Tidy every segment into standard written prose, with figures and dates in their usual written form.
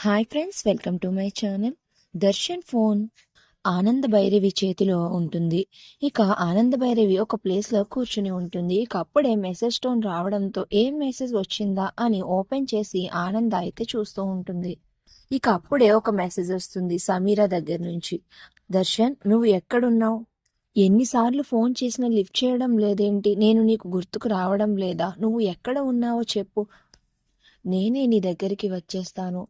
Hi friends, welcome to my channel. Darshan phone ఆనంద భైరవి చేతిలో ఉంటుంది. ఇక ఆనంద భైరవి ఒక ప్లేస్లో కూర్చుని ఉంటుంది. ఇక అప్పుడే మెసేజ్ టోన్ రావడంతో ఏం మెసేజ్ వచ్చిందా అని ఓపెన్ చేసి ఆనంద అయితే చూస్తూ ఉంటుంది. ఇక అప్పుడే ఒక మెసేజ్ వస్తుంది సమీరా దగ్గర నుంచి. దర్శన్, నువ్వు ఎక్కడున్నావు? ఎన్నిసార్లు ఫోన్ చేసినా లిఫ్ట్ చేయడం లేదేంటి? నేను నీకు గుర్తుకు రావడం లేదా? నువ్వు ఎక్కడ ఉన్నావో చెప్పు, నేనే నీ దగ్గరికి వచ్చేస్తాను.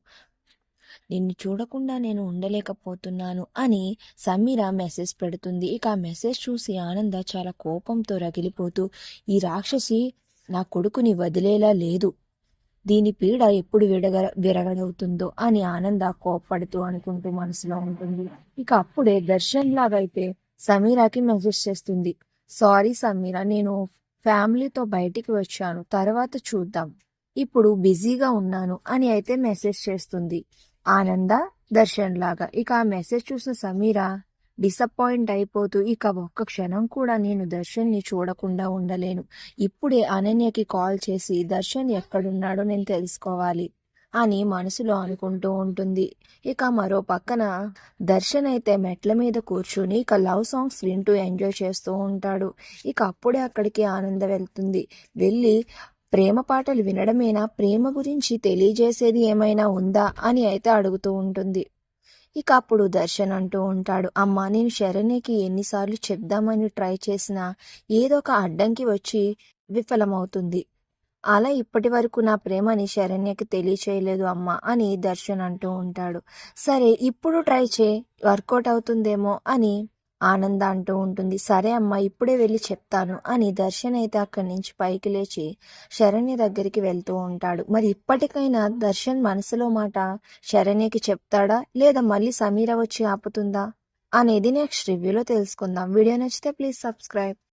నిన్ను చూడకుండా నేను ఉండలేకపోతున్నాను అని సమీర మెసేజ్ పెడుతుంది. ఇక ఆ మెసేజ్ చూసి ఆనంద చాలా కోపంతో రగిలిపోతూ, ఈ రాక్షసి నా కొడుకుని వదిలేలా లేదు, దీని పీడ ఎప్పుడు విరగడవుతుందో అని ఆనంద కోప్పడుతూ అనుకుంటూ మనసులో ఉంటుంది. ఇక అప్పుడే దర్శన్ లాగైతే సమీరాకి మెసేజ్ చేస్తుంది. సారీ సమీర, నేను ఫ్యామిలీతో బయటికి వచ్చాను, తర్వాత చూద్దాం, ఇప్పుడు బిజీగా ఉన్నాను అని అయితే మెసేజ్ చేస్తుంది ఆనంద దర్శన్ లాగా. ఇక ఆ మెసేజ్ చూసిన సమీర డిసప్పాయింట్ అయిపోతూ, ఇక ఒక్క క్షణం కూడా నేను దర్శన్ని చూడకుండా ఉండలేను, ఇప్పుడే అనన్యకి కాల్ చేసి దర్శన్ ఎక్కడున్నాడో నేను తెలుసుకోవాలి అని మనసులో అనుకుంటూ ఉంటుంది. ఇక మరో పక్కన దర్శన్ అయితే మెట్ల మీద కూర్చుని ఇక లవ్ సాంగ్స్ వింటూ ఎంజాయ్ చేస్తూ ఉంటాడు. ఇక అప్పుడే అక్కడికి ఆనంద వెళ్తుంది. వెళ్ళి ప్రేమ పాటలు వినడమేనా, ప్రేమ గురించి తెలియజేసేది ఏమైనా ఉందా అని అయితే అడుగుతూ ఉంటుంది. ఇక అప్పుడు దర్శన్ అంటూ ఉంటాడు, అమ్మా, నేను శరణ్యకి ఎన్నిసార్లు చెప్దామని ట్రై చేసినా ఏదో ఒక అడ్డంకి వచ్చి విఫలమవుతుంది. అలా ఇప్పటి వరకు నా ప్రేమని శరణ్యకి తెలియచేయలేదు అమ్మా అని దర్శన్ అంటూ ఉంటాడు. సరే, ఇప్పుడు ట్రై చేయి, వర్కౌట్ అవుతుందేమో అని ఆనంద అంటూ ఉంటుంది. సరే అమ్మా, ఇప్పుడే వెళ్ళి చెప్తాను అని దర్శన్ అయితే అక్కడి నుంచి పైకి లేచి శరణ్య దగ్గరికి వెళ్తూ ఉంటాడు. మరి ఇప్పటికైనా దర్శన్ మనసులో మాట శరణ్యకి చెప్తాడా, లేదా మళ్ళీ సమీర వచ్చి ఆపుతుందా అనేది నెక్స్ట్ రివ్యూలో తెలుసుకుందాం. వీడియో నచ్చితే ప్లీజ్ సబ్స్క్రైబ్.